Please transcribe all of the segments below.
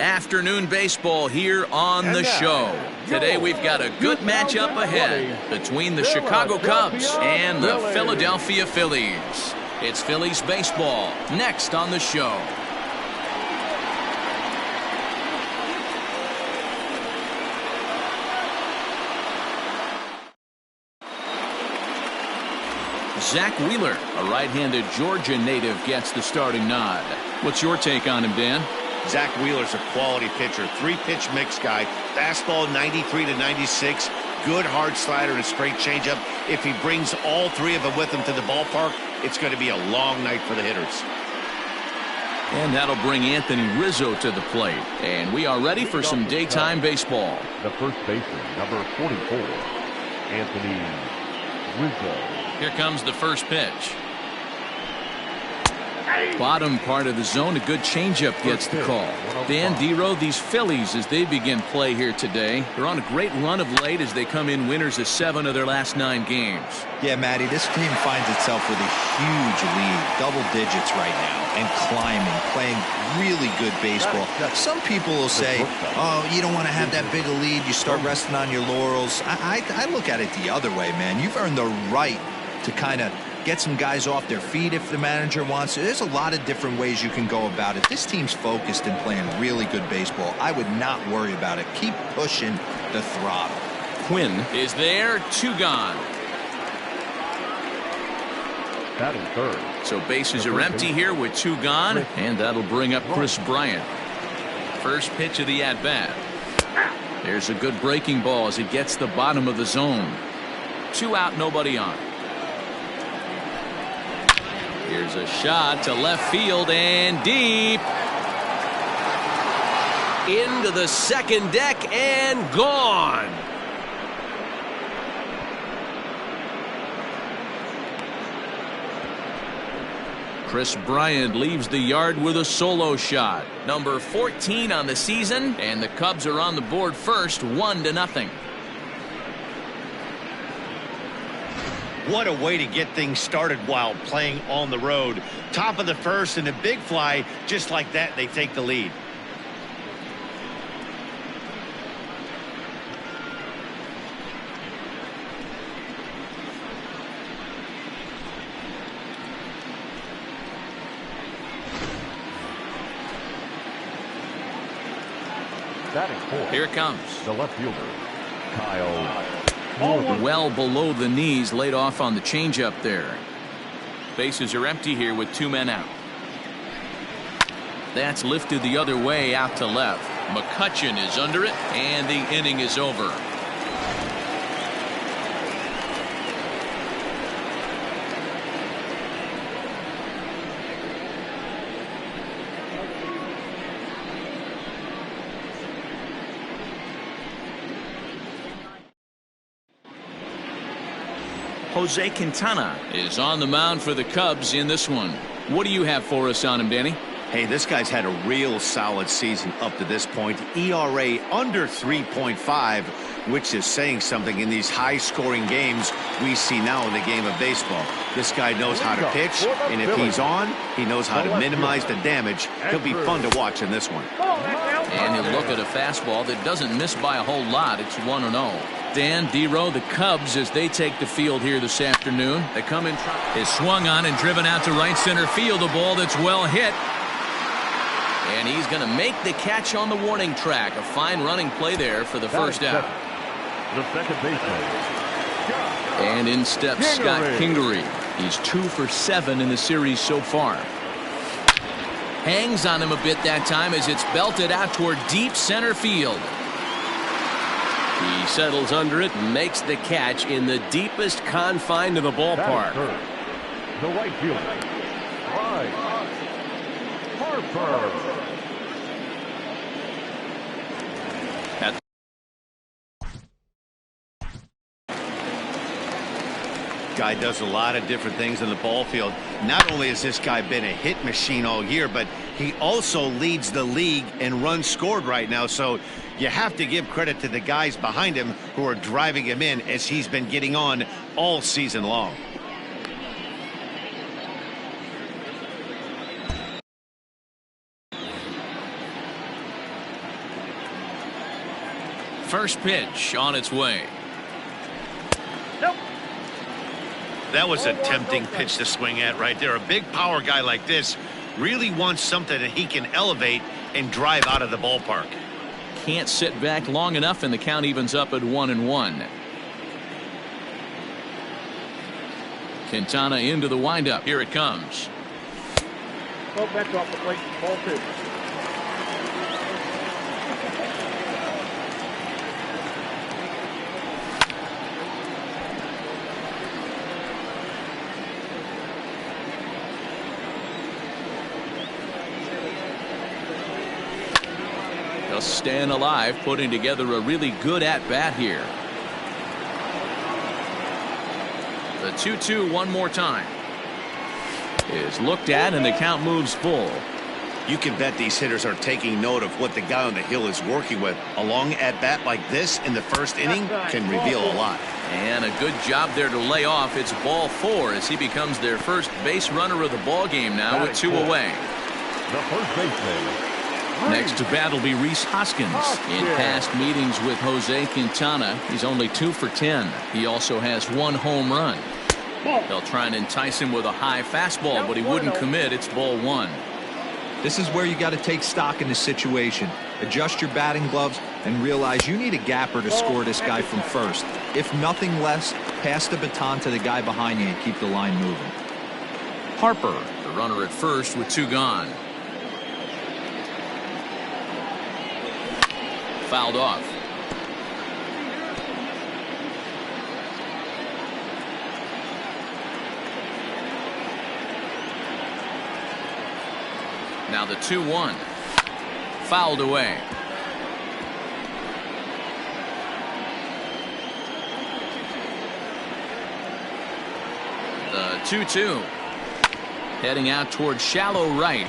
Afternoon baseball here on the show. Today we've got a good matchup ahead between the Chicago Cubs and the Philadelphia Phillies. It's Phillies baseball next on the show. Zack Wheeler, a right-handed Georgia native, gets the starting nod. What's your take on him, Dan? Zack Wheeler's a quality pitcher, three-pitch mix guy, fastball 93 to 96, good hard slider and a straight changeup. If he brings all three of them with him to the ballpark, it's going to be a long night for the hitters. And that'll bring Anthony Rizzo to the plate. And we are ready for some daytime baseball. The first baseman, number 44, Anthony Rizzo. Here comes the first pitch. Bottom part of the zone, a good changeup gets the call. Dan Dero, these Phillies, as they begin play here today, they're on a great run of late as they come in winners of 7 of their last 9 games. Yeah, Matty, this team finds itself with a huge lead, double digits right now, and climbing, playing really good baseball. Some people will say, oh, you don't want to have that big a lead, you start resting on your laurels. I look at it the other way, man. You've earned the right to kind of get some guys off their feet if the manager wants to. There's a lot of different ways you can go about it. This team's focused and playing really good baseball. I would not worry about it. Keep pushing the throttle. Quinn is there, 2 gone. Batting third. So bases are empty here with 2 gone, and that'll bring up Kris Bryant. First pitch of the at-bat. There's a good breaking ball as it gets the bottom of the zone. 2 out, nobody on. Here's a shot to left field and deep. Into the second deck and gone. Kris Bryant leaves the yard with a solo shot. Number 14 on the season, and the Cubs are on the board first, 1-0. What a way to get things started while playing on the road. Top of the first and a big fly. Just like that, they take the lead. Batting fourth. Here it comes. The left fielder, Kyle. Well below the knees, laid off on the changeup there. Bases are empty here with 2 men out. That's lifted the other way out to left. McCutchen is under it, and the inning is over. Jose Quintana is on the mound for the Cubs in this one. What do you have for us on him, Danny? Hey, this guy's had a real solid season up to this point. ERA under 3.5, which is saying something in these high-scoring games we see now in the game of baseball. This guy knows how to pitch, and if he's on, he knows how to minimize the damage. He'll be fun to watch in this one. And he'll look at a fastball that doesn't miss by a whole lot. It's 1-0. Dan Dero, the Cubs, as they take the field here this afternoon. They come in, is swung on and driven out to right center field. A ball that's well hit. And he's going to make the catch on the warning track. A fine running play there for the first out. The second baseman. And in steps Scott Kingery. He's 2 for 7 in the series so far. Hangs on him a bit that time as it's belted out toward deep center field. He settles under it and makes the catch in the deepest confine of the ballpark. The right fielder, Bryce Harper. Guy does a lot of different things in the ball field. Not only has this guy been a hit machine all year, but he also leads the league in runs scored right now. So you have to give credit to the guys behind him who are driving him in as he's been getting on all season long. First pitch on its way. That was a tempting pitch to swing at right there. A big power guy like this really wants something that he can elevate and drive out of the ballpark. Can't sit back long enough, and the count evens up at 1-1. Quintana into the windup. Here it comes. Back off the plate. Ball 2. Just staying alive, putting together a really good at-bat here. The 2-2 one more time. Is looked at, and the count moves full. You can bet these hitters are taking note of what the guy on the hill is working with. A long at-bat like this in the first inning can reveal a lot. And a good job there to lay off. It's ball 4 as he becomes their first base runner of the ball game now with 2 away. The first baseman. Next to bat will be Rhys Hoskins. In past meetings with Jose Quintana, he's only 2 for 10. He also has 1 home run. They'll try and entice him with a high fastball, but he wouldn't commit. It's ball 1. This is where you got to take stock in the situation. Adjust your batting gloves and realize you need a gapper to score this guy from first. If nothing less, pass the baton to the guy behind you and keep the line moving. Harper, the runner at first with 2 gone. Fouled off. Now the 2-1. Fouled away. The 2-2. Heading out towards shallow right.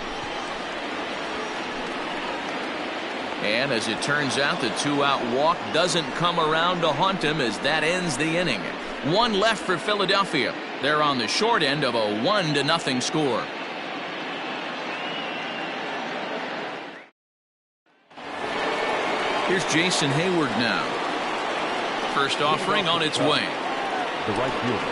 And as it turns out, the 2-out walk doesn't come around to haunt him as that ends the inning. 1 left for Philadelphia. They're on the short end of a 1-0 score. Here's Jason Hayward now. First offering on its way. The right fielder.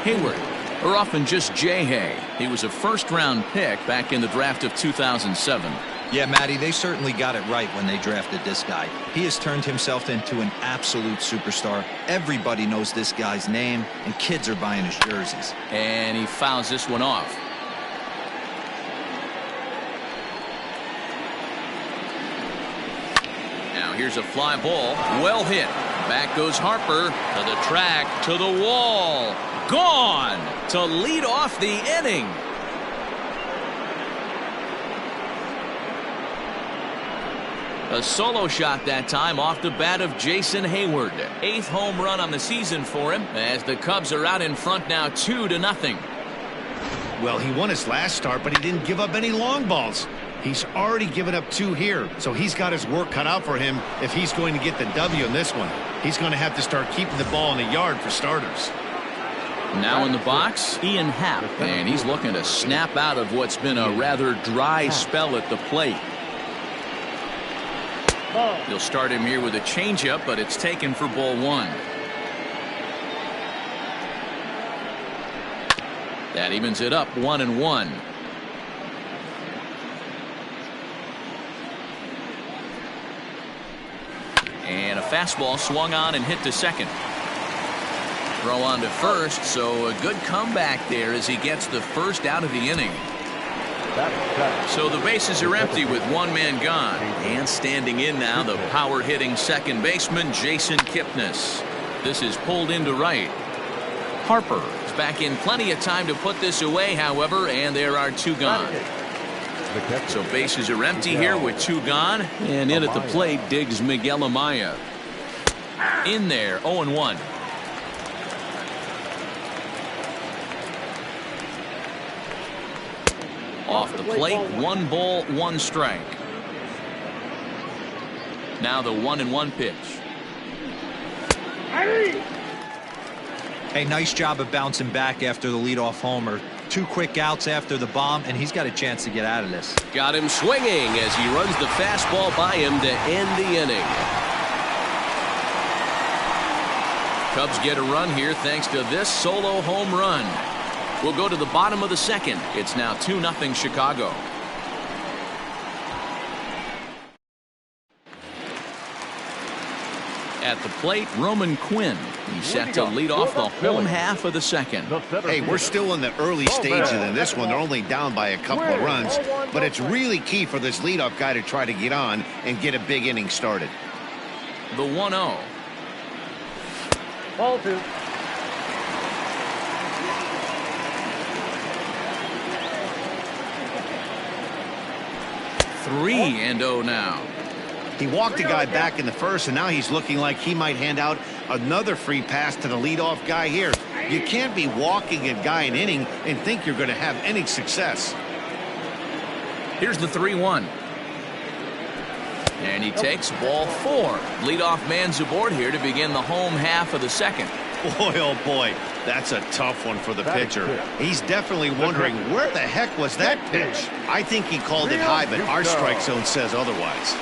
Hayward, or often just J-Hay. He was a first-round pick back in the draft of 2007. Yeah, Matty, they certainly got it right when they drafted this guy. He has turned himself into an absolute superstar. Everybody knows this guy's name, and kids are buying his jerseys. And he fouls this one off. Now here's a fly ball. Well hit. Back goes Harper to the track, to the wall. Gone to lead off the inning. A solo shot that time off the bat of Jason Hayward. 8th home run on the season for him as the Cubs are out in front now 2-0. Well, he won his last start, but he didn't give up any long balls. He's already given up 2 here, so he's got his work cut out for him if he's going to get the W in this one. He's going to have to start keeping the ball in the yard for starters. Now in the box, Ian Happ, and he's looking to snap out of what's been a rather dry spell at the plate. They'll start him here with a changeup, but it's taken for ball 1. That evens it up 1-1. And a fastball swung on and hit to second. Throw on to first, so a good comeback there as he gets the first out of the inning. So the bases are empty with 1 man gone. And standing in now, the power-hitting second baseman, Jason Kipnis. This is pulled into right. Harper is back in plenty of time to put this away, however, and there are 2 gone. So bases are empty here with 2 gone. And in at the plate digs Miguel Amaya. In there, 0-1. Off the plate, 1 ball, 1 strike. Now the 1-1 pitch. Hey, nice job of bouncing back after the leadoff homer. 2 quick outs after the bomb, and he's got a chance to get out of this. Got him swinging as he runs the fastball by him to end the inning. Cubs get a run here thanks to this solo home run. We'll go to the bottom of the second. It's now 2-0 Chicago. At the plate, Roman Quinn. He's set to lead off the home half of the second. Hey, we're still in the early stages in this one. They're only down by a couple of runs, but it's really key for this leadoff guy to try to get on and get a big inning started. The 1-0. Ball 2. Three and 0 now. He walked a guy back in the first, and now he's looking like he might hand out another free pass to the leadoff guy here. You can't be walking a guy an inning and think you're going to have any success. Here's the 3-1. And he takes ball 4. Leadoff man's aboard here to begin the home half of the second. Boy, oh boy, that's a tough one for the pitcher. He's definitely wondering, where the heck was that pitch? I think he called it high, but our strike zone says otherwise.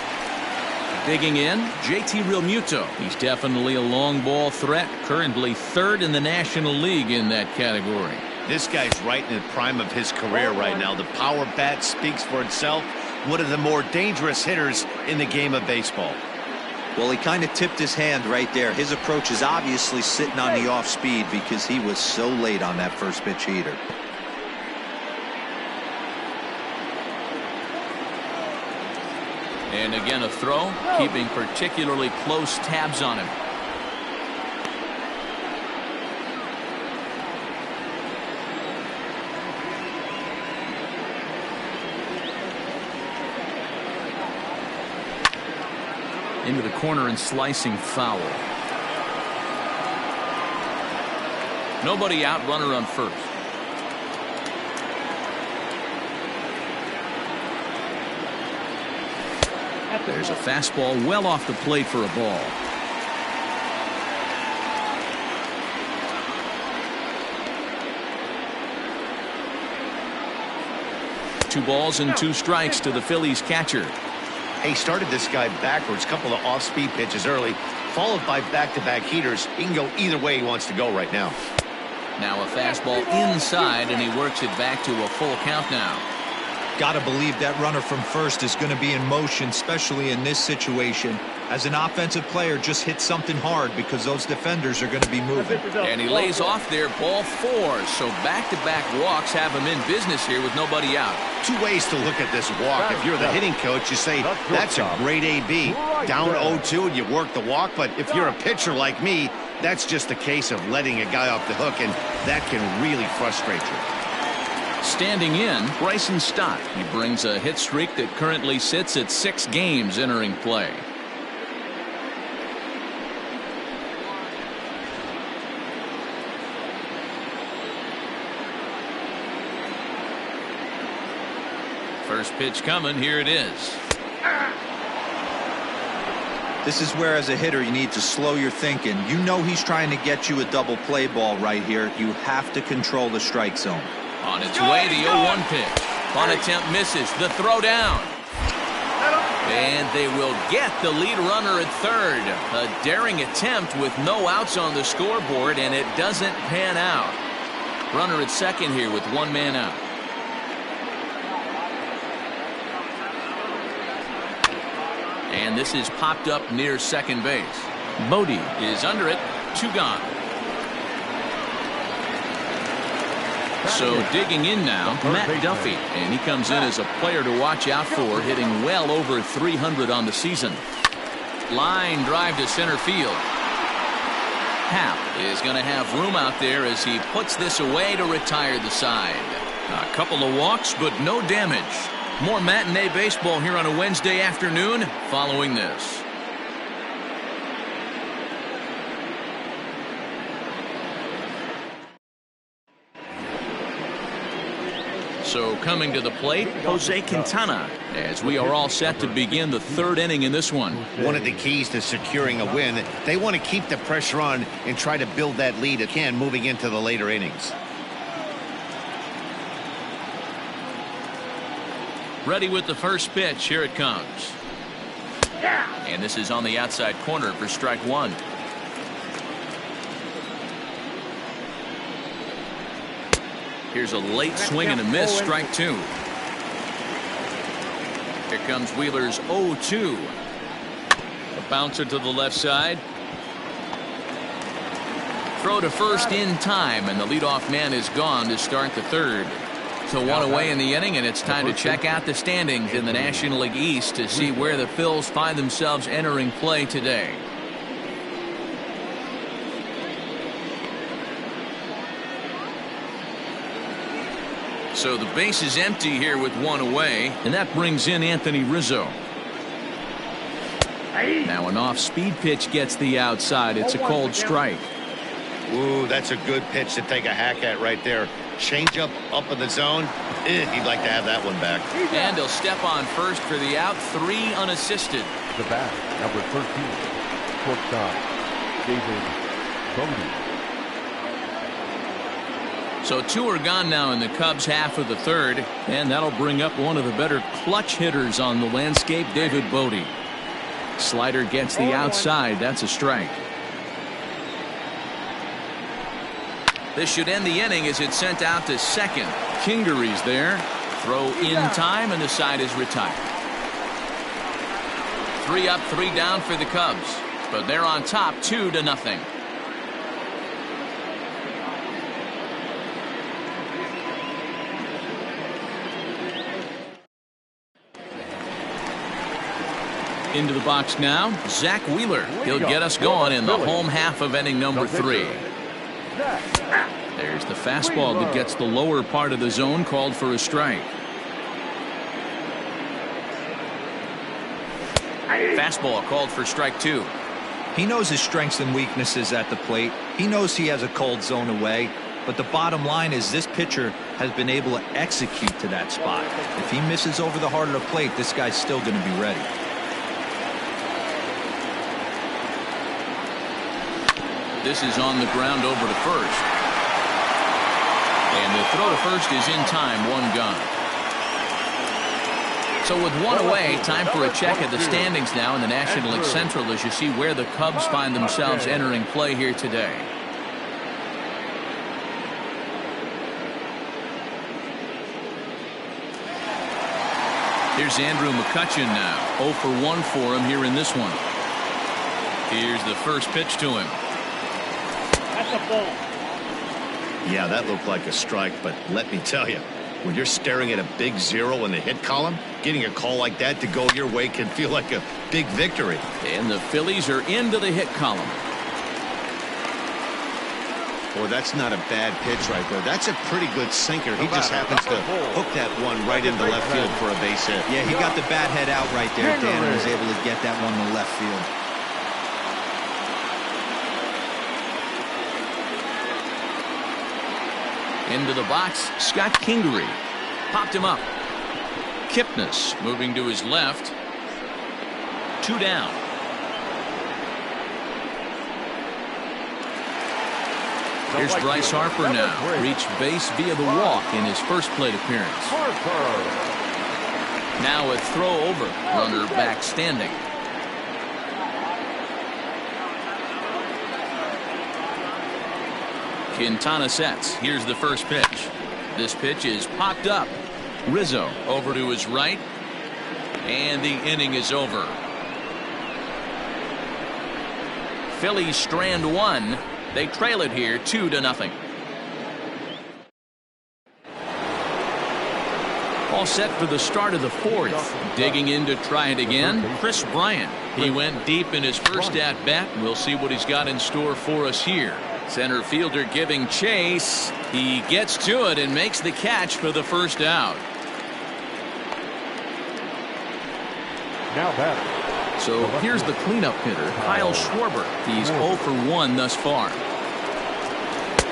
Digging in, JT Realmuto. He's definitely a long ball threat, currently 3rd in the National League in that category. This guy's right in the prime of his career right now. The power bat speaks for itself. One of the more dangerous hitters in the game of baseball. Well, he kind of tipped his hand right there. His approach is obviously sitting on the off speed because he was so late on that first pitch heater. And again a throw, keeping particularly close tabs on him. Into the corner and slicing foul. Nobody out, runner on first. There's a fastball well off the plate for a ball. Two balls and 2 strikes to the Phillies catcher. He started this guy backwards, couple of off-speed pitches early, followed by back-to-back heaters. He can go either way he wants to go right now. Now a fastball inside, and he works it back to a full count now. Got to believe that runner from first is going to be in motion, especially in this situation. As an offensive player, just hit something hard because those defenders are going to be moving. And he lays off there, ball 4. So back-to-back walks have him in business here with nobody out. 2 ways to look at this walk. If you're the hitting coach, you say, that's a great AB. Down 0-2 and you work the walk. But if you're a pitcher like me, that's just a case of letting a guy off the hook, and that can really frustrate you. Standing in, Bryson Stein. He brings a hit streak that currently sits at 6 games entering play. First pitch coming. Here it is. This is where, as a hitter, you need to slow your thinking. You know he's trying to get you a double play ball right here. You have to control the strike zone. On its way, the 0-1 pitch. Bunt attempt misses. The throw down. And they will get the lead runner at third. A daring attempt with no outs on the scoreboard, and it doesn't pan out. Runner at second here with 1 man out. And this is popped up near second base. Bodie is under it. 2 gone. So digging in now, Matt Duffy, and he comes in as a player to watch out for, hitting well over 300 on the season. Line drive to center field. Happ is going to have room out there as he puts this away to retire the side. A couple of walks, but no damage. More matinee baseball here on a Wednesday afternoon following this. So coming to the plate, Jose Quintana, as we are all set to begin the 3rd inning in this one. One of the keys to securing a win, they want to keep the pressure on and try to build that lead again moving into the later innings. Ready with the first pitch. Here it comes. And this is on the outside corner for strike one. Here's a late swing and a miss. Strike two. Here comes Wheeler's 0-2. A bouncer to the left side. Throw to first in time, and the leadoff man is gone to start the third. So one away in the inning, and it's time to check out the standings in the National League East to see where the Phils find themselves entering play today. So the base is empty here with one away, and that brings in Anthony Rizzo. Now an off-speed pitch gets the outside. It's a cold strike. Ooh, that's a good pitch to take a hack at right there. Change up in the zone. He'd like to have that one back. And he'll step on first for the out. 3 unassisted. The bat, number 13, shortstop, David Bodie. So 2 are gone now in the Cubs half of the third, and that'll bring up one of the better clutch hitters on the landscape, David Bodie. Slider gets the outside. That's a strike. This should end the inning as it's sent out to second. Kingery's there. Throw in time, and the side is retired. 3 up, 3 down for the Cubs, but they're on top 2-0. Into the box now, Zack Wheeler. He'll get us going in the home half of inning number 3. There's the fastball that gets the lower part of the zone, called for a strike. Fastball called for strike 2. He knows his strengths and weaknesses at the plate. He knows he has a cold zone away. But the bottom line is this pitcher has been able to execute to that spot. If he misses over the heart of the plate, this guy's still going to be ready. This is on the ground over to first. And the throw to first is in time. 1 gone. So with 1 away, time for a check of the standings now in the National League Central as you see where the Cubs find themselves entering play here today. Here's Andrew McCutchen now. 0 for 1 for him here in this one. Here's the first pitch to him. Yeah, that looked like a strike, but let me tell you, when you're staring at a big 0 in the hit column, getting a call like that to go your way can feel like a big victory. And the Phillies are into the hit column. Boy, that's not a bad pitch right there. That's a pretty good sinker. He just happens to hook that one right into left field for a base hit. Yeah, he got the bat head out right there, Dan, and was able to get that one to left field. Into the box, Scott Kingery. Popped him up. Kipnis moving to his left. 2 down. Here's Bryce Harper now. Reached base via the walk in his first plate appearance. Now a throw over. Runner back standing. Quintana sets. Here's the first pitch. This pitch is popped up. Rizzo over to his right. And the inning is over. Phillies strand 1. They trail it here 2-0. All set for the start of the 4th. Digging in to try it again, Chris Bryant. He went deep in his first at bat. We'll see what he's got in store for us here. Center fielder giving chase. He gets to it and makes the catch for the first out. Now batting. So here's the cleanup hitter, Kyle Schwarber. He's 0 for 1 thus far.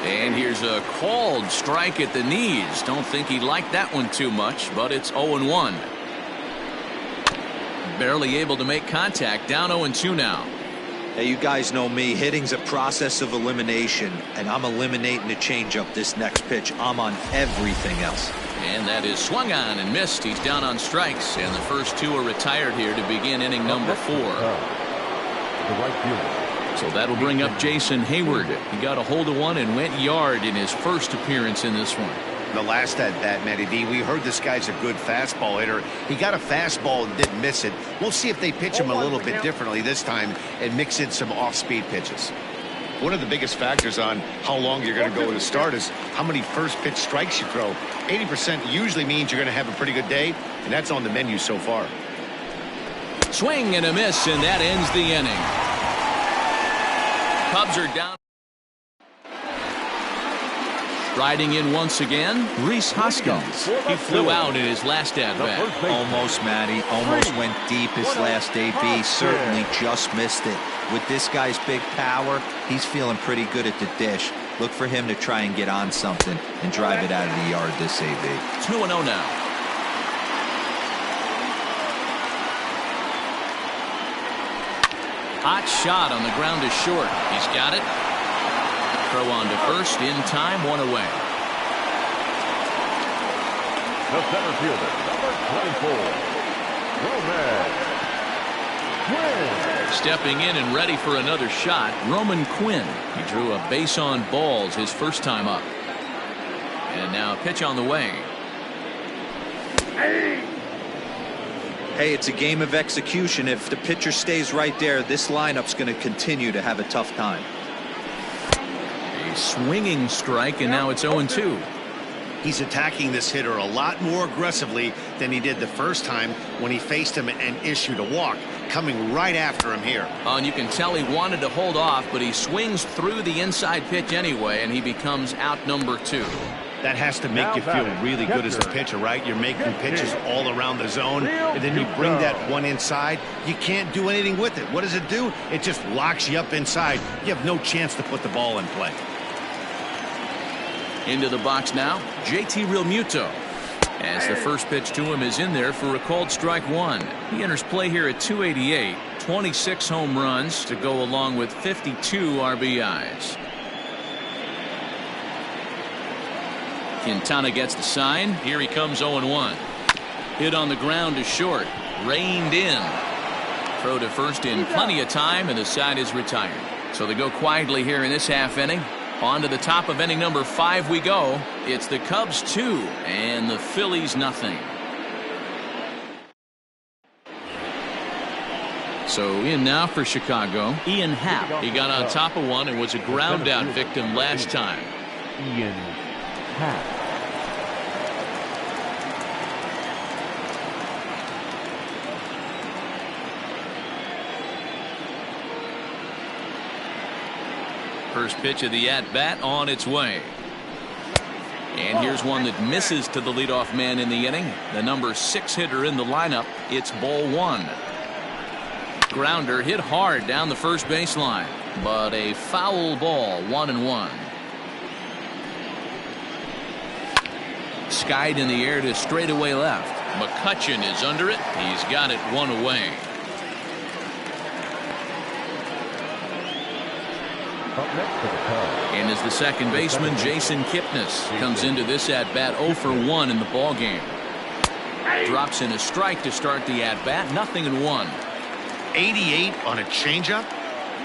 And here's a called strike at the knees. Don't think he liked that one too much, but it's 0-1. Barely able to make contact. Down 0-2 now. Hey, you guys know me. Hitting's a process of elimination, and I'm eliminating the changeup this next pitch. I'm on everything else. And that is swung on and missed. He's down on strikes, and the first two are retired here to begin inning number 4. The right fielder. So that'll bring up Jason Hayward. He got a hold of one and went yard in his first appearance in this one. The last at bat, Matty D, we heard this guy's a good fastball hitter. He got a fastball and didn't miss it. We'll see if they pitch him a little bit differently this time and mix in some off-speed pitches. One of the biggest factors on how long you're going to go with a start is how many first pitch strikes you throw. 80% usually means you're going to have a pretty good day, and that's on the menu so far. Swing and a miss, and that ends the inning. Cubs are down. Riding in once again, Rhys Hoskins. He flew out in his last at-bat. Almost, Matty. Almost went deep his last AB. Certainly just missed it. With this guy's big power, he's feeling pretty good at the dish. Look for him to try and get on something and drive it out of the yard this AB. 2-0 now. Hot shot on the ground is short. He's got it. Throw on to first in time, 1 away. The center fielder, number 24, Roman Quinn. Stepping in and ready for another shot, Roman Quinn. He drew a base on balls his first time up. And now a pitch on the way. Hey, it's a game of execution. If the pitcher stays right there, this lineup's going to continue to have a tough time. Swinging strike, and now it's 0-2. He's attacking this hitter a lot more aggressively than he did the first time when he faced him and issued a walk, coming right after him here. And you can tell he wanted to hold off, but he swings through the inside pitch anyway, and he becomes out number 2. That has to make you feel really good as a pitcher, right? You're making pitches all around the zone, and then you bring that one inside. You can't do anything with it. What does it do? It just locks you up inside. You have no chance to put the ball in play. Into the box now, JT Realmuto. As the first pitch to him is in there for a called strike 1. He enters play here at 288, 26 home runs to go along with 52 RBIs. Quintana gets the sign. Here he comes 0-1. Hit on the ground to short. Reined in. Throw to first in plenty of time, and the side is retired. So they go quietly here in this half inning. On to the top of inning number 5 we go. It's the Cubs 2 and the Phillies nothing. So in now for Chicago, Ian Happ. He got on top of one and was a ground out victim last time. Ian Happ. First pitch of the at-bat on its way. And here's one that misses to the leadoff man in the inning. The number 6 hitter in the lineup. It's ball 1. Grounder hit hard down the first baseline, but a foul ball, 1-1. Skied in the air to straightaway left. McCutchen is under it. He's got it 1 away. And as the second baseman, Jason Kipnis comes into this at-bat 0 for 1 in the ballgame. Drops in a strike to start the at-bat, 0-1. 88 on a changeup?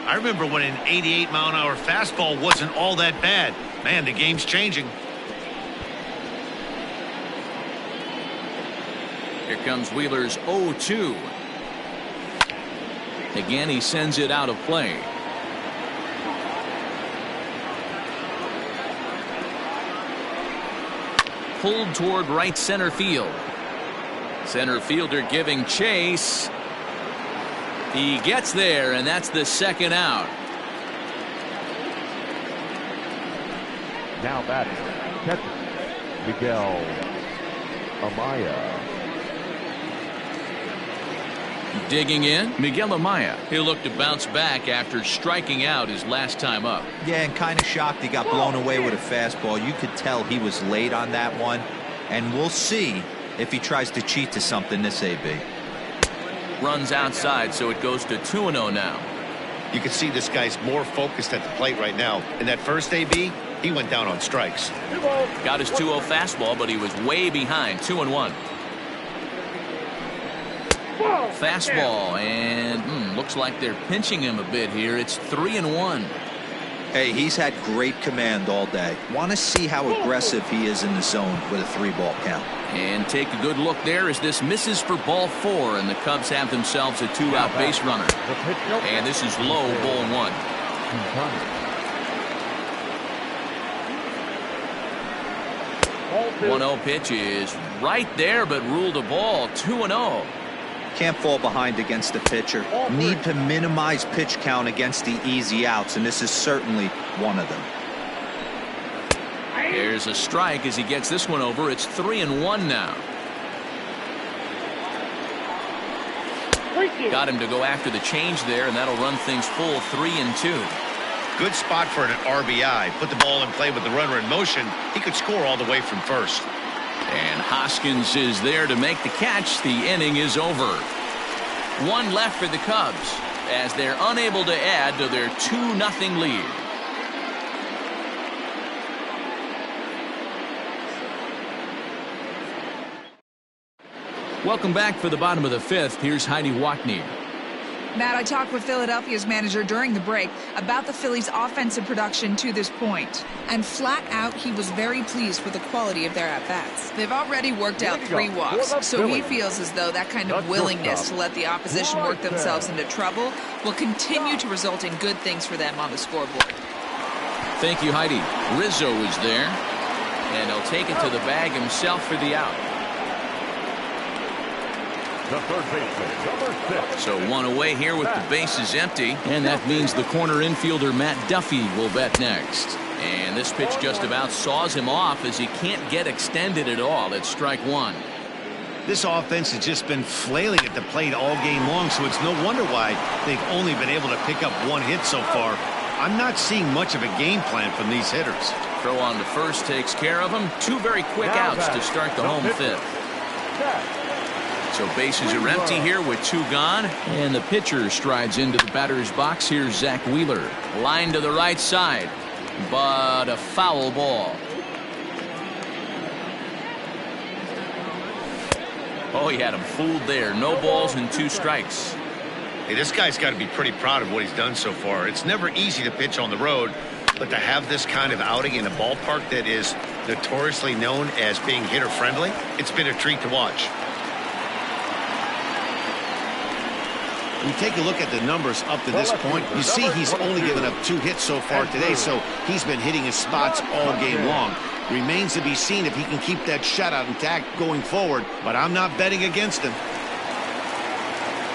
I remember when an 88-mile-an-hour fastball wasn't all that bad. Man, the game's changing. Here comes Wheeler's 0-2. Again, he sends it out of play. Pulled toward right center field. Center fielder giving chase. He gets there, and that's the second out. Now batting, catcher, Miguel Amaya. Digging in, Miguel Amaya. He'll look to bounce back after striking out his last time up. Yeah, and kind of shocked he got blown away with a fastball. You could tell he was late on that one, and we'll see if he tries to cheat to something this AB. Runs outside, so it goes to 2-0 now. You can see this guy's more focused at the plate right now. In that first AB, he went down on strikes. Got his 2-0 fastball, but he was way behind. 2-1. Fastball, and looks like they're pinching him a bit here. It's 3-1. Hey, he's had great command all day. Want to see how aggressive he is in the zone with a 3-ball count. And take a good look there as this misses for ball 4, and the Cubs have themselves a 2-out base runner. And this is low, ball 1. 1-0 pitch is right there, but ruled a ball. 2-0. Can't fall behind against the pitcher. Need to minimize pitch count against the easy outs, and this is certainly one of them. There's a strike as he gets this one over. It's 3-1 now. Got him to go after the change there, and that'll run things full. 3-2. Good spot for an RBI. Put the ball in play with the runner in motion. He could score all the way from first. And Hoskins is there to make the catch. The inning is over. 1 left for the Cubs as they're unable to add to their 2-0 lead. Welcome back for the bottom of the 5th. Here's Heidi Watney. Matt, I talked with Philadelphia's manager during the break about the Phillies' offensive production to this point. And flat out, he was very pleased with the quality of their at-bats. They've already worked out 3 walks, so he feels as though that kind of willingness to let the opposition work themselves into trouble will continue to result in good things for them on the scoreboard. Thank you, Heidi. Rizzo is there, and he'll take it to the bag himself for the out. The third baseman, number 6. So 1 away here with the bases empty, and that means the corner infielder Matt Duffy will bat next. And this pitch just about saws him off as he can't get extended at all. It's strike 1. This offense has just been flailing at the plate all game long, so it's no wonder why they've only been able to pick up 1 hit so far. I'm not seeing much of a game plan from these hitters. Throw on to first takes care of him. 2 very quick outs to start the home 5th. So bases are empty here with 2 gone, and the pitcher strides into the batter's box. Here's Zack Wheeler. Line to the right side, but a foul ball. Oh, he had him fooled there. No balls and 2 strikes. Hey, this guy's got to be pretty proud of what he's done so far. It's never easy to pitch on the road, but to have this kind of outing in a ballpark that is notoriously known as being hitter-friendly, it's been a treat to watch. We take a look at the numbers up to this point. You see he's only given up 2 hits so far today, so he's been hitting his spots all game long. Remains to be seen if he can keep that shutout intact going forward, but I'm not betting against him.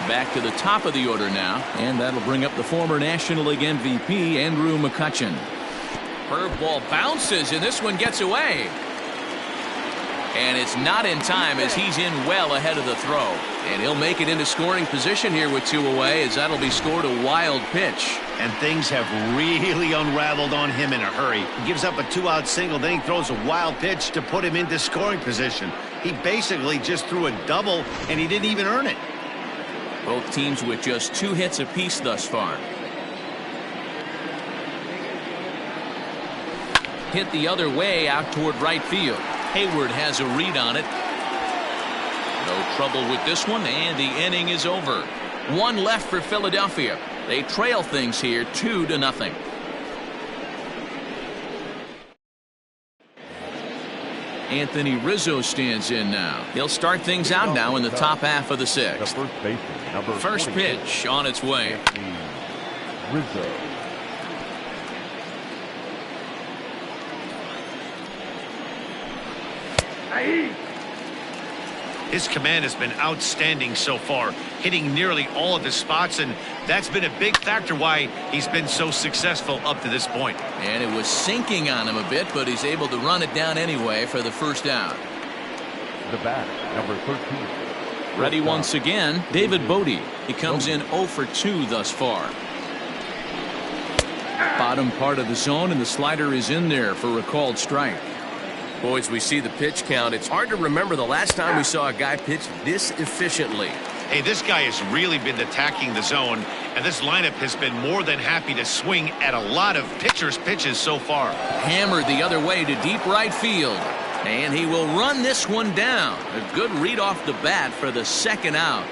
Back to the top of the order now, and that'll bring up the former National League MVP, Andrew McCutchen. Curveball bounces, and this one gets away. And it's not in time as he's in well ahead of the throw. And he'll make it into scoring position here with 2 away as that'll be scored a wild pitch. And things have really unraveled on him in a hurry. He gives up a 2-out single, then he throws a wild pitch to put him into scoring position. He basically just threw a double, and he didn't even earn it. Both teams with just 2 hits apiece thus far. Hit the other way out toward right field. Hayward has a read on it. No trouble with this one, and the inning is over. 1 left for Philadelphia. They trail things here 2-0. Anthony Rizzo stands in now. He'll start things out now in the top half of the 6th. The first baseman, number First 28. pitch on its way. Rizzo. His command has been outstanding so far, hitting nearly all of his spots, and that's been a big factor why he's been so successful up to this point. And it was sinking on him a bit, but he's able to run it down anyway for the first out. The bat, number 13. Ready once again, David Bodie. He comes in 0 for 2 thus far. Bottom part of the zone, and the slider is in there for a called strike. Boys, we see the pitch count. It's hard to remember the last time we saw a guy pitch this efficiently. Hey, this guy has really been attacking the zone, and this lineup has been more than happy to swing at a lot of pitchers' pitches so far. Hammered the other way to deep right field. And he will run this one down. A good read off the bat for the second out.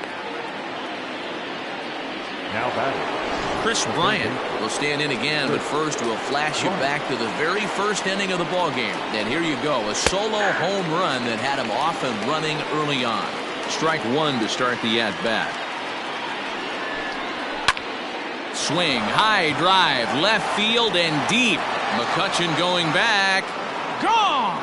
Now batting, Chris Bryant will stand in again, but first we'll flash you back to the very first inning of the ballgame. And here you go, a solo home run that had him off and running early on. Strike one to start the at-bat. Swing, high drive, left field and deep. McCutchen going back. Gone!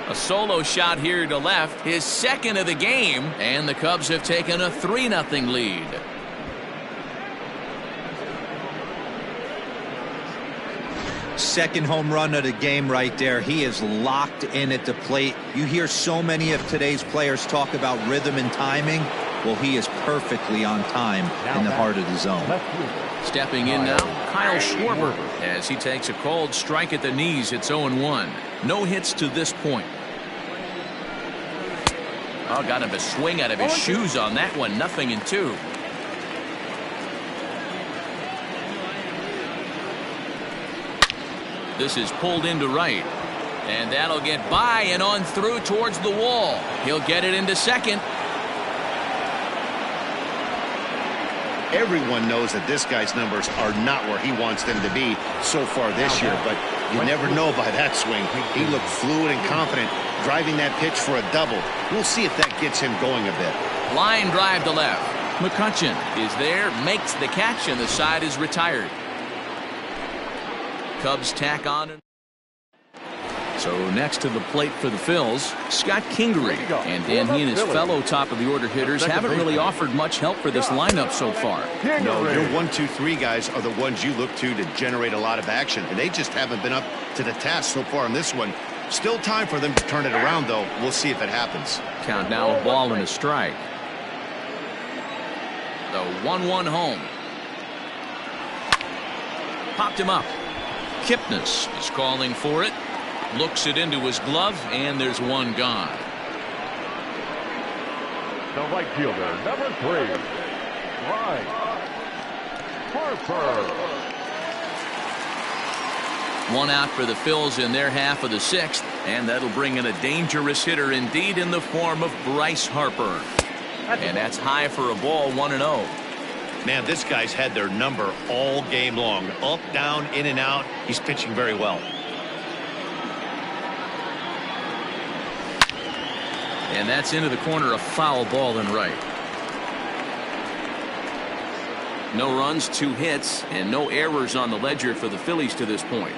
A solo shot here to left, his second of the game, and the Cubs have taken a 3-0 lead. Second home run of the game right there. He is locked in at the plate. You hear so many of today's players talk about rhythm and timing. Well, he is perfectly on time in the heart of the zone. Stepping in now, Kyle Schwarber, as he takes a called strike at the knees. It's 0-1. No hits to this point. Oh, got him a swing out of his shoes on that one. 0-2. This is pulled into right. And that'll get by and on through towards the wall. He'll get it into second. Everyone knows that this guy's numbers are not where he wants them to be so far this year, but you never know by that swing. He looked fluid and confident, driving that pitch for a double. We'll see if that gets him going a bit. Line drive to left. McCutchen is there, makes the catch, and the side is retired. Cubs tack on. So next to the plate for the Phils, Scott Kingery. And Dan, he and his fellow top-of-the-order hitters haven't really offered much help for this lineup so far. No, your 1, 2, 3 guys are the ones you look to generate a lot of action, and they just haven't been up to the task so far in this one. Still time for them to turn it around, though. We'll see if it happens. Count now, a ball and a strike. The 1-1 home. Popped him up. Kipnis is calling for it. Looks it into his glove, and there's one gone. The right fielder, number 3, Bryce Harper. One out for the Phils in their half of the 6th, and that'll bring in a dangerous hitter indeed in the form of Bryce Harper. And that's high for a ball, 1-0. Man, this guy's had their number all game long. Up, down, in and out. He's pitching very well. And that's into the corner, a foul ball and right. No runs, 2 hits, and no errors on the ledger for the Phillies to this point.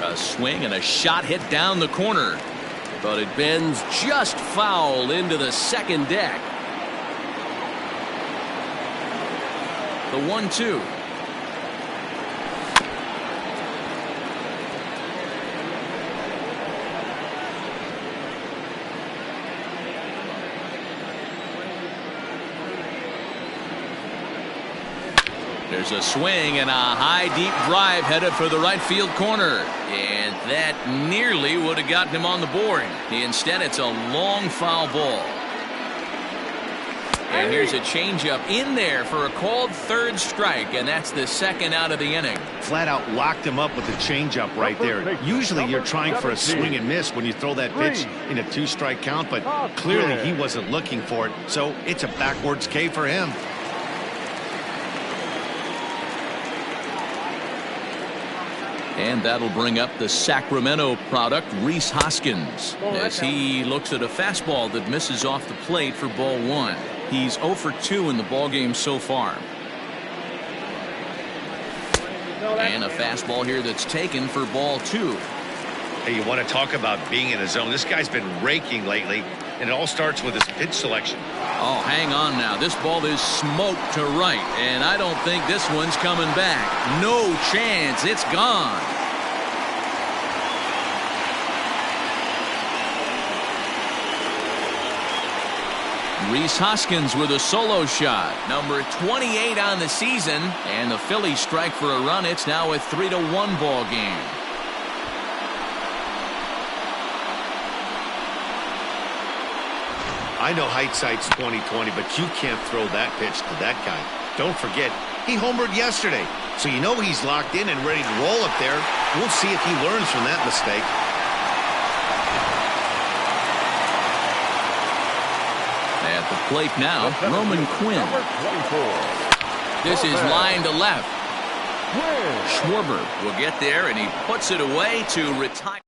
A swing and a shot hit down the corner. But it bends just foul into the second deck. The 1-2. There's a swing and a high deep drive headed for the right field corner, and that nearly would have gotten him on the board. Instead, it's a long foul ball. And here's a changeup in there for a called third strike, and that's the second out of the inning. Flat out locked him up with the changeup right there. Usually you're trying for a swing and miss when you throw that pitch in a 2-strike count, but clearly he wasn't looking for it, so it's a backwards K for him. And that'll bring up the Sacramento product, Rhys Hoskins, as he looks at a fastball that misses off the plate for ball 1. He's 0 for 2 in the ballgame so far. And a fastball here that's taken for ball 2. Hey, you want to talk about being in the zone. This guy's been raking lately, and it all starts with his pitch selection. Oh, hang on now. This ball is smoked to right, and I don't think this one's coming back. No chance. It's gone. Rhys Hoskins with a solo shot. Number 28 on the season. And the Phillies strike for a run. It's now a 3-1 ball game. I know hindsight's 20/20, but you can't throw that pitch to that guy. Don't forget, he homered yesterday, so you know he's locked in and ready to roll up there. We'll see if he learns from that mistake. At the plate now, Roman Quinn. This is line to left. Schwarber will get there, and he puts it away to retire.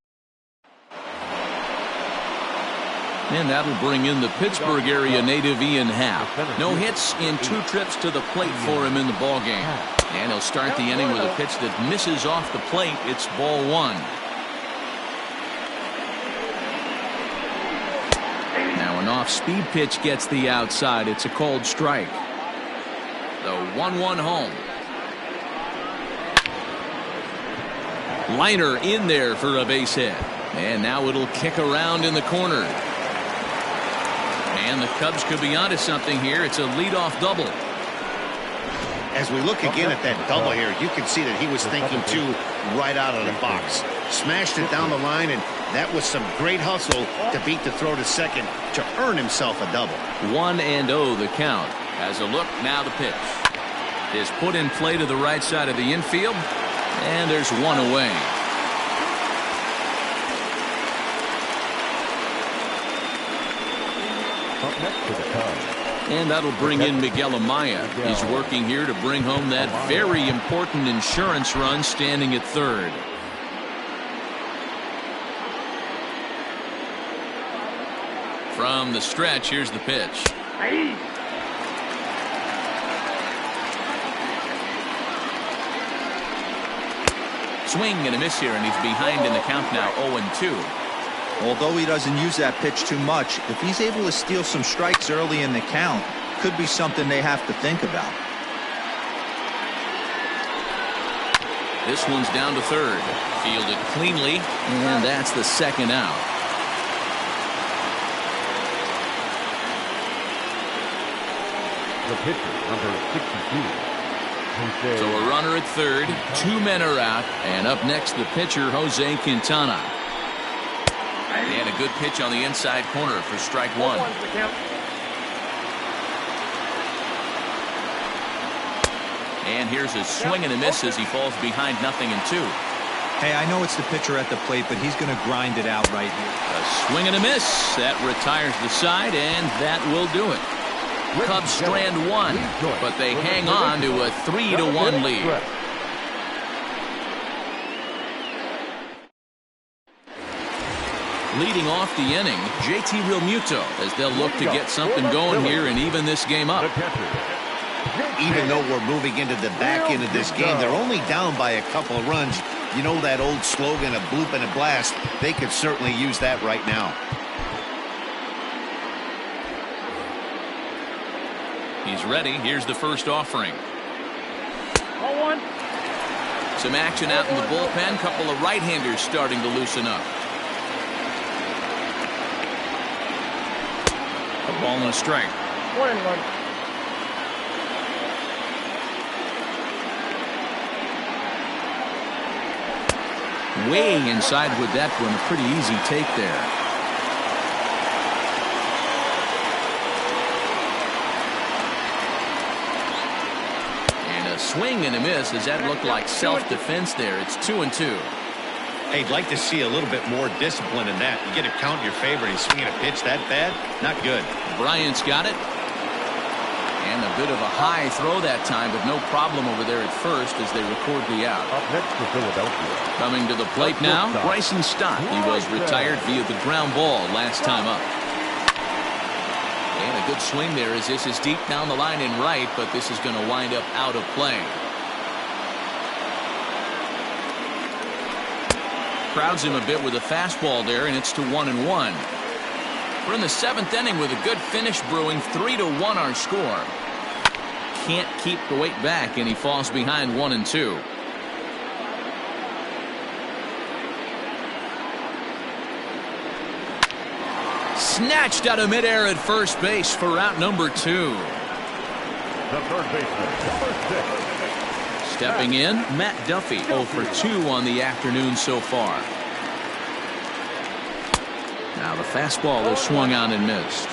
And that'll bring in the Pittsburgh area native Ian Happ. No hits in 2 trips to the plate for him in the ballgame. And he'll start the inning with a pitch that misses off the plate. It's ball 1. Now an off-speed pitch gets the outside. It's a called strike. The 1-1 home. Liner in there for a base hit. And now it'll kick around in the corner. And the Cubs could be onto something here. It's a leadoff double. As we look again at that double here, you can see that he was thinking too right out of the box. Smashed it down the line, and that was some great hustle to beat the throw to second to earn himself a double. 1-0 the count. As a look, now the pitch is put in play to the right side of the infield, and there's one away. Up next to the Cubs. And that'll bring in Miguel Amaya. He's working here to bring home that very important insurance run, standing at third. From the stretch, here's the pitch. Swing and a miss here, and he's behind in the count now, 0-2. Although he doesn't use that pitch too much, if he's able to steal some strikes early in the count, could be something they have to think about. This one's down to third. Fielded cleanly, and that's the second out. The pitcher, number 62. So a runner at third, 2 men are out, and up next the pitcher, Jose Quintana. And a good pitch on the inside corner for strike 1. And here's a swing and a miss as he falls behind 0-2. Hey, I know it's the pitcher at the plate, but he's going to grind it out right here. A swing and a miss. That retires the side, and that will do it. Cubs strand 1, but they hang on to a 3-1 lead. Leading off the inning, JT Realmuto, as they'll look to get something going here and even this game up. Even though we're moving into the back end of this game, they're only down by a couple of runs. You know that old slogan, a bloop and a blast. They could certainly use that right now. He's ready. Here's the first offering. Some action out in the bullpen. Couple of right-handers starting to loosen up. A ball and a strike. 1-1. Way inside with that one. A pretty easy take there. Swing and a miss. Does that look like self-defense there? It's 2-2. Hey, I'd like to see a little bit more discipline in that. You get a count in your favor and he's swinging a pitch that bad? Not good. Bryant's got it. And a bit of a high throw that time, but no problem over there at first as they record the out. Up next to Philadelphia. Coming to the plate now, Bryson Stein. He was retired via the ground ball last time up. And a good swing there as this is deep down the line in right, but this is going to wind up out of play. Crowds him a bit with a fastball there, and it's to 1-1. We're in the 7th inning with a good finish brewing. 3-1 our score. Can't keep the weight back, and he falls behind 1-2. snatched out of midair at first base for out number 2. The third baseman, number 6. Stepping in, Matt Duffy, 0 for 2 on the afternoon so far. Now the fastball is swung on and missed.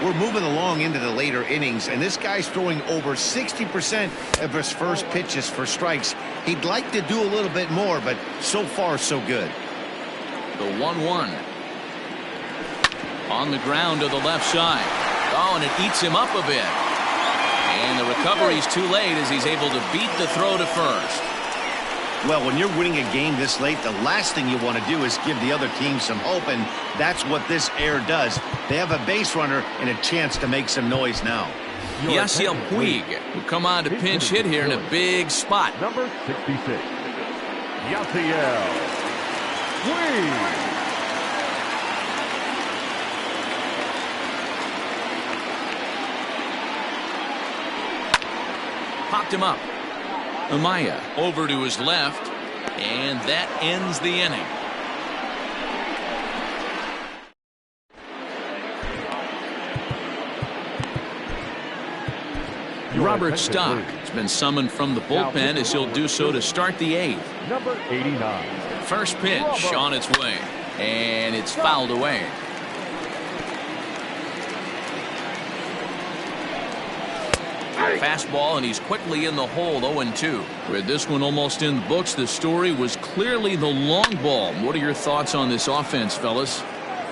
We're moving along into the later innings, and this guy's throwing over 60% of his first pitches for strikes. He'd like to do a little bit more, but so far so good. The 1-1. On the ground to the left side. Oh, and it eats him up a bit. And the recovery's too late as he's able to beat the throw to first. Well, when you're winning a game this late, the last thing you want to do is give the other team some hope, and that's what this error does. They have a base runner and a chance to make some noise now. Yasiel Puig will come on to pinch hit here in a big spot. Number 66, Yasiel Puig. Popped him up. Amaya over to his left, and that ends the inning. Robert Stock has been summoned from the bullpen as he'll do so to start the 8th. Number 89. First pitch on its way, and it's fouled away. Fastball, and he's quickly in the hole, 0-2. With this one almost in the books, the story was clearly the long ball. What are your thoughts on this offense, fellas?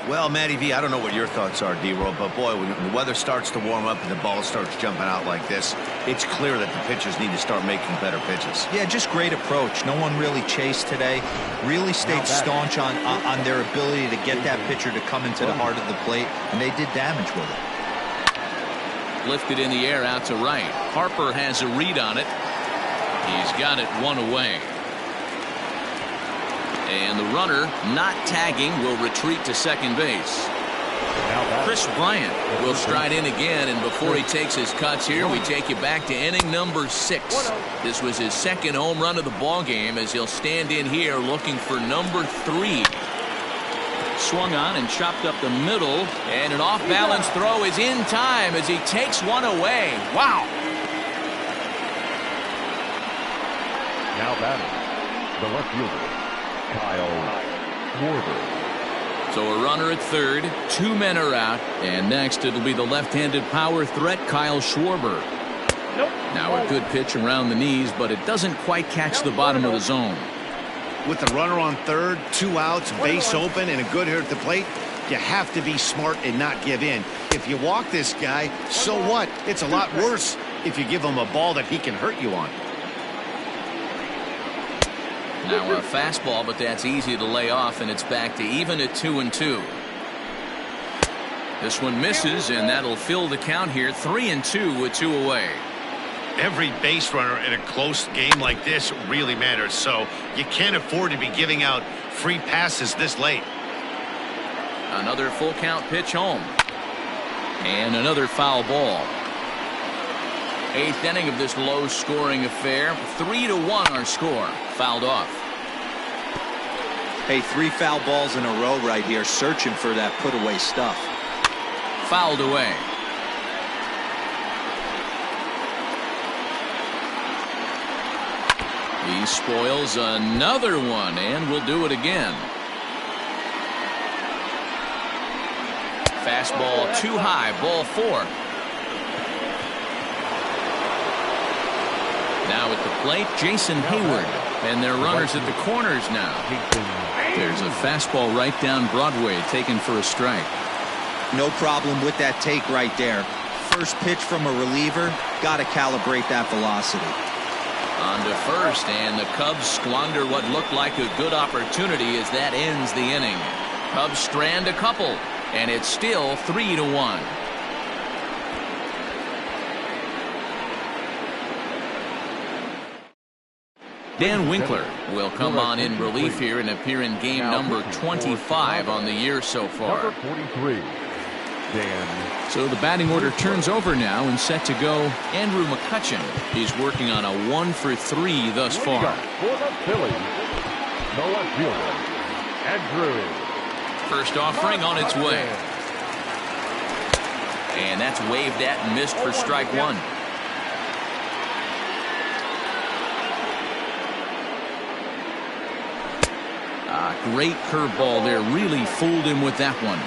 Well, Matty V, I don't know what your thoughts are, D-Roll, but boy, when the weather starts to warm up and the ball starts jumping out like this, it's clear that the pitchers need to start making better pitches. Yeah, just great approach. No one really chased today. Really stayed staunch on their ability to get that pitcher to come into the heart of the plate, and they did damage with it. Lifted in the air out to right. Harper has a read on it. He's got it 1 away. And the runner, not tagging, will retreat to second base. Chris Bryant will stride in again, and before he takes his cuts here, we take you back to inning number 6. This was his second home run of the ball game as he'll stand in here looking for number 3. Swung on and chopped up the middle, and an off-balance throw is in time as he takes one away. Wow! Now batting, the left fielder, Kyle Schwarber. So a runner at third, 2 men are out, and next it'll be the left-handed power threat, Kyle Schwarber. Now a good pitch around the knees, but it doesn't quite catch the bottom of the zone. With the runner on third, 2 outs, base open, and a good hitter at the plate, you have to be smart and not give in. If you walk this guy, so what? It's a lot worse if you give him a ball that he can hurt you on. Now a fastball, but that's easy to lay off, and it's back to even at 2-2. This one misses, and that'll fill the count here, 3-2 with 2 away. Every base runner in a close game like this really matters, so you can't afford to be giving out free passes this late. Another full count pitch home. And another foul ball. 8th inning of this low-scoring affair. 3-1 our score. Fouled off. Hey, 3 foul balls in a row right here, searching for that put-away stuff. Fouled away. He spoils another one, and will do it again. Fastball too high, ball 4. Now at the plate, Jason Hayward, and their runners at the corners now. There's a fastball right down Broadway, taken for a strike. No problem with that take right there. First pitch from a reliever, got to calibrate that velocity. On to first, and the Cubs squander what looked like a good opportunity as that ends the inning. Cubs strand a couple, and it's still 3-1. Dan Winkler will come on in relief here and appear in game number 25 on the year so far. Number 43, Dan. So the batting order turns over now and set to go Andrew McCutchen. He's working on a 1 for 3 thus far. For the Phillies, the left fielder, Andrew. First offering on its way. And that's waved at and missed for strike one. Great curveball there. Really fooled him with that one.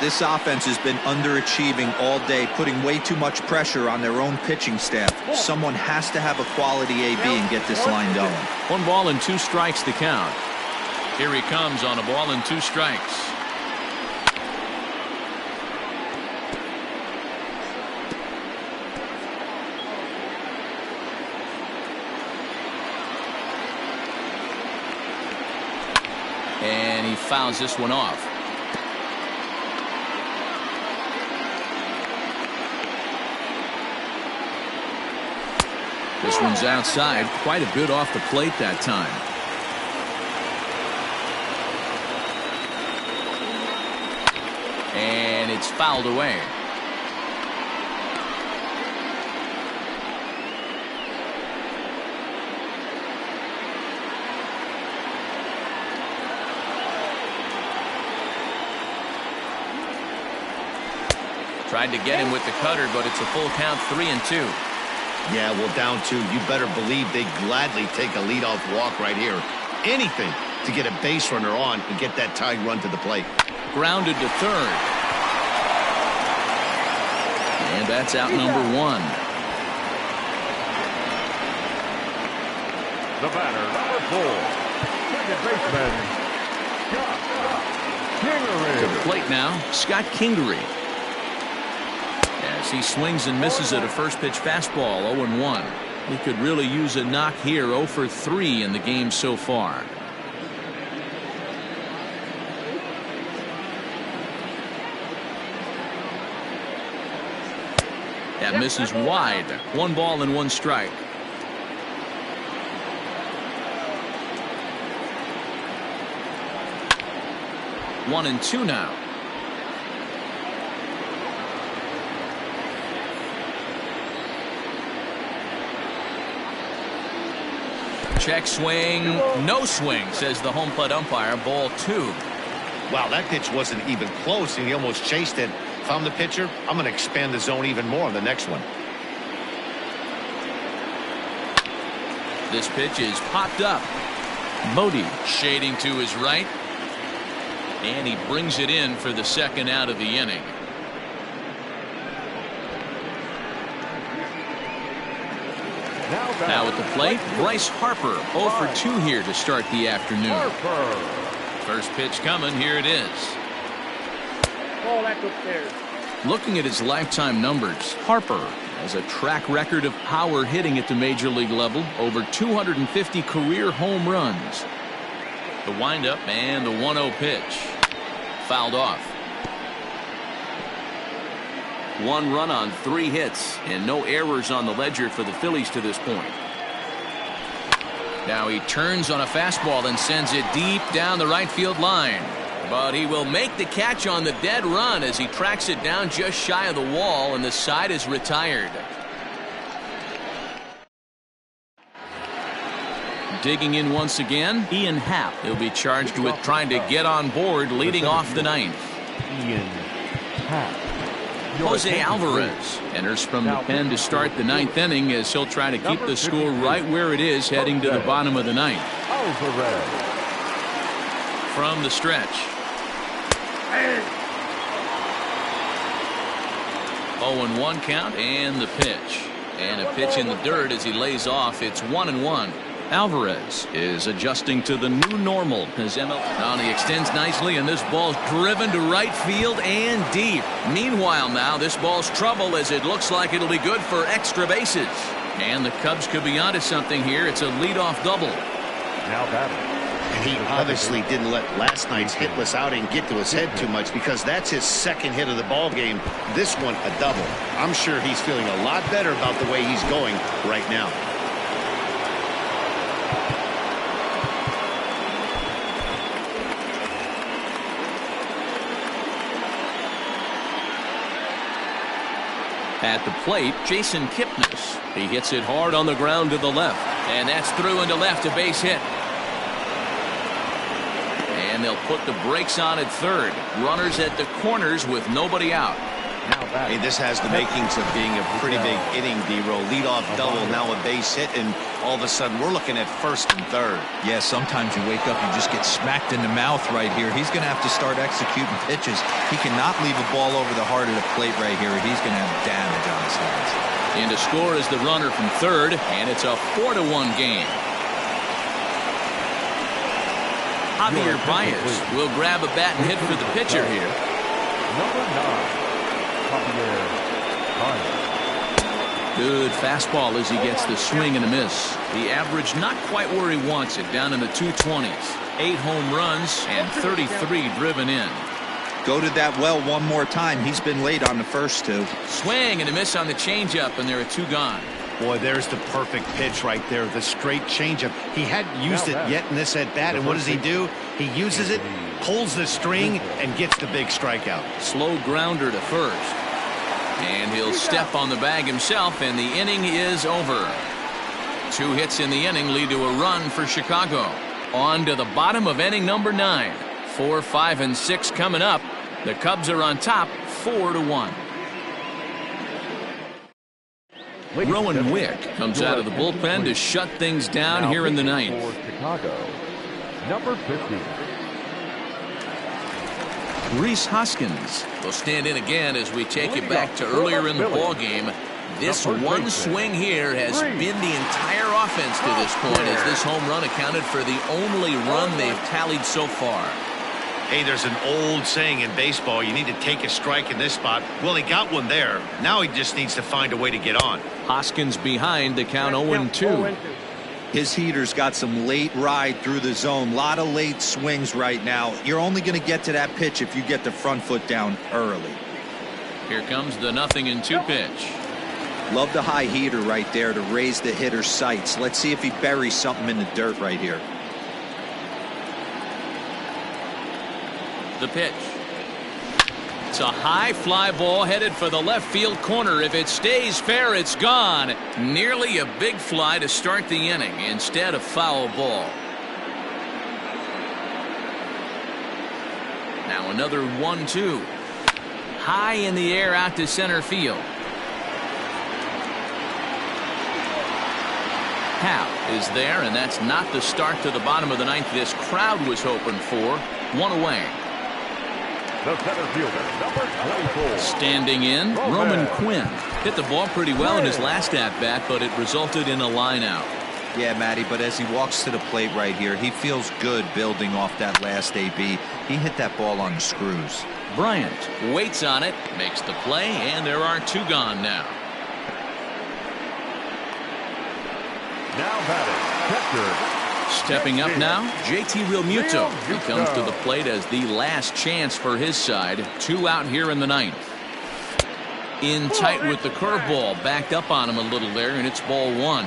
This offense has been underachieving all day, putting way too much pressure on their own pitching staff. Someone has to have a quality AB and get this line going. 1 ball and 2 strikes the count. Here he comes on a ball and 2 strikes. And he fouls this one off. This one's outside, quite a bit off the plate that time. And it's fouled away. Tried to get him with the cutter, but it's a full count, 3-2. Yeah, well, down 2. You better believe they gladly take a leadoff walk right here. Anything to get a base runner on and get that tying run to the plate. Grounded to third. And that's out number 1. The batter, number 4, second baseman, Kingery. To the plate now, Scott Kingery. As he swings and misses at a first pitch fastball, 0-1. He could really use a knock here, 0 for 3 in the game so far. That misses wide. 1 ball and 1 strike. One and 2 now. Check swing, no swing, says the home plate umpire. Ball 2. Wow, that pitch wasn't even close, and he almost chased it. If I'm the pitcher, I'm going to expand the zone even more on the next one. This pitch is popped up. Modi shading to his right. And he brings it in for the 2nd out of the inning. Now at the plate, Bryce Harper, 0 for 2 here to start the afternoon. First pitch coming, here it is. Ball that's upstairs. Looking at his lifetime numbers, Harper has a track record of power hitting at the major league level, over 250 career home runs. The windup and the 1-0 pitch. Fouled off. 1 run on 3 hits and no errors on the ledger for the Phillies to this point. Now he turns on a fastball and sends it deep down the right field line. But he will make the catch on the dead run as he tracks it down just shy of the wall, and the side is retired. Digging in once again, Ian Happ. He'll be charged with trying to get on board leading off the 9th. Ian Happ. Jose Alvarez enters from the pen to start the 9th inning as he'll try to keep the score right where it is heading to the bottom of the 9th. Alvarez. From the stretch. 0-1 count and the pitch. And a pitch in the dirt as he lays off. It's 1-1. Alvarez is adjusting to the new normal as MLB. Now he extends nicely, and this ball's driven to right field and deep. Meanwhile, now this ball's trouble as it looks like it'll be good for extra bases. And the Cubs could be onto something here. It's a leadoff double. Now batting. And he obviously didn't let last night's hitless outing get to his head too much, because that's his 2nd hit of the ball game. This one a double. I'm sure he's feeling a lot better about the way he's going right now. At the plate, Jason Kipnis. He hits it hard on the ground to the left. And that's through into left, a base hit. And they'll put the brakes on at third. Runners at the corners with nobody out. Hey, this has the makings of being a pretty big inning, D-Row. Leadoff double, now a base hit, and all of a sudden we're looking at first and third. Yeah, sometimes you wake up, you just get smacked in the mouth right here. He's going to have to start executing pitches. He cannot leave a ball over the heart of the plate right here. He's going to have damage on his hands. And to score is the runner from third, and it's a 4-1 game. Javier Baez will grab a bat and hit for the pitcher here. Number 9. Good fastball as he gets the swing and a miss. The average not quite where he wants it, down in the 220s. 8 home runs and 33 driven in. Go to that well one more time. He's been late on the first 2. Swing and a miss on the changeup, and there are 2 gone. Boy, there's the perfect pitch right there, the straight changeup. He hadn't used it yet in this at-bat, and what does he do? He uses it, pulls the string, and gets the big strikeout. Slow grounder to first. And he'll step on the bag himself, and the inning is over. 2 hits in the inning lead to a run for Chicago. On to the bottom of inning number 9. 4, 5, and 6 coming up. The Cubs are on top, 4-1. Rowan Wick comes out of the bullpen to shut things down here in the 9th. For Chicago, number 50. Rhys Hoskins will stand in again as we take it back to earlier in the ball game. This one swing here has been the entire offense to this point, as this home run accounted for the only run they've tallied so far. Hey, there's an old saying in baseball, you need to take a strike in this spot. Well, he got one there. Now he just needs to find a way to get on. Hoskins behind to count 0-2. His heater's got some late ride through the zone. A lot of late swings right now. You're only going to get to that pitch if you get the front foot down early. Here comes the 0-2 pitch. Love the high heater right there to raise the hitter's sights. Let's see if he buries something in the dirt right here. The pitch. It's a high fly ball headed for the left field corner. If it stays fair, it's gone. Nearly a big fly to start the inning. Instead, a foul ball. Now another 1-2. High in the air out to center field. Howe is there, and that's not the start to the bottom of the 9th this crowd was hoping for. 1 away. The center fielder, number 24. Standing in, Roman Quinn. Hit the ball pretty well in his last at-bat, but it resulted in a line out. Yeah, Matty, but as he walks to the plate right here, he feels good building off that last AB. He hit that ball on the screws. Bryant waits on it, makes the play, and there are 2 gone now. Now batting, catcher. Stepping up now, JT Realmuto. He comes to the plate as the last chance for his side. 2 out here in the 9th. In tight with the curveball, backed up on him a little there, and it's ball 1.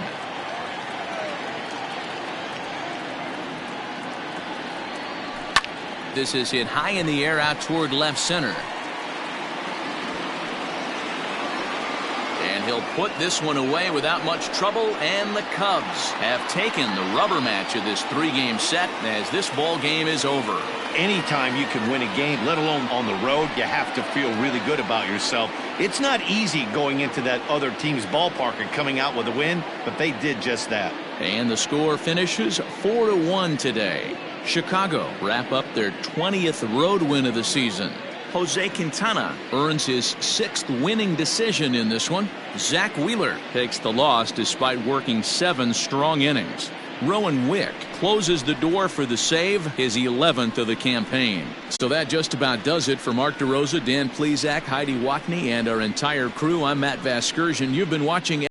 This is hit high in the air out toward left center. And he'll put this one away without much trouble, and the Cubs have taken the rubber match of this 3-game set as this ball game is over. Anytime you can win a game, let alone on the road, you have to feel really good about yourself. It's not easy going into that other team's ballpark and coming out with a win, but they did just that. And the score finishes 4-1 today. Chicago wrap up their 20th road win of the season. Jose Quintana earns his 6th winning decision in this one. Zack Wheeler takes the loss despite working 7 strong innings. Rowan Wick closes the door for the save, his 11th of the campaign. So that just about does it for Mark DeRosa, Dan Plesac, Heidi Watney, and our entire crew. I'm Matt Vasgersian. You've been watching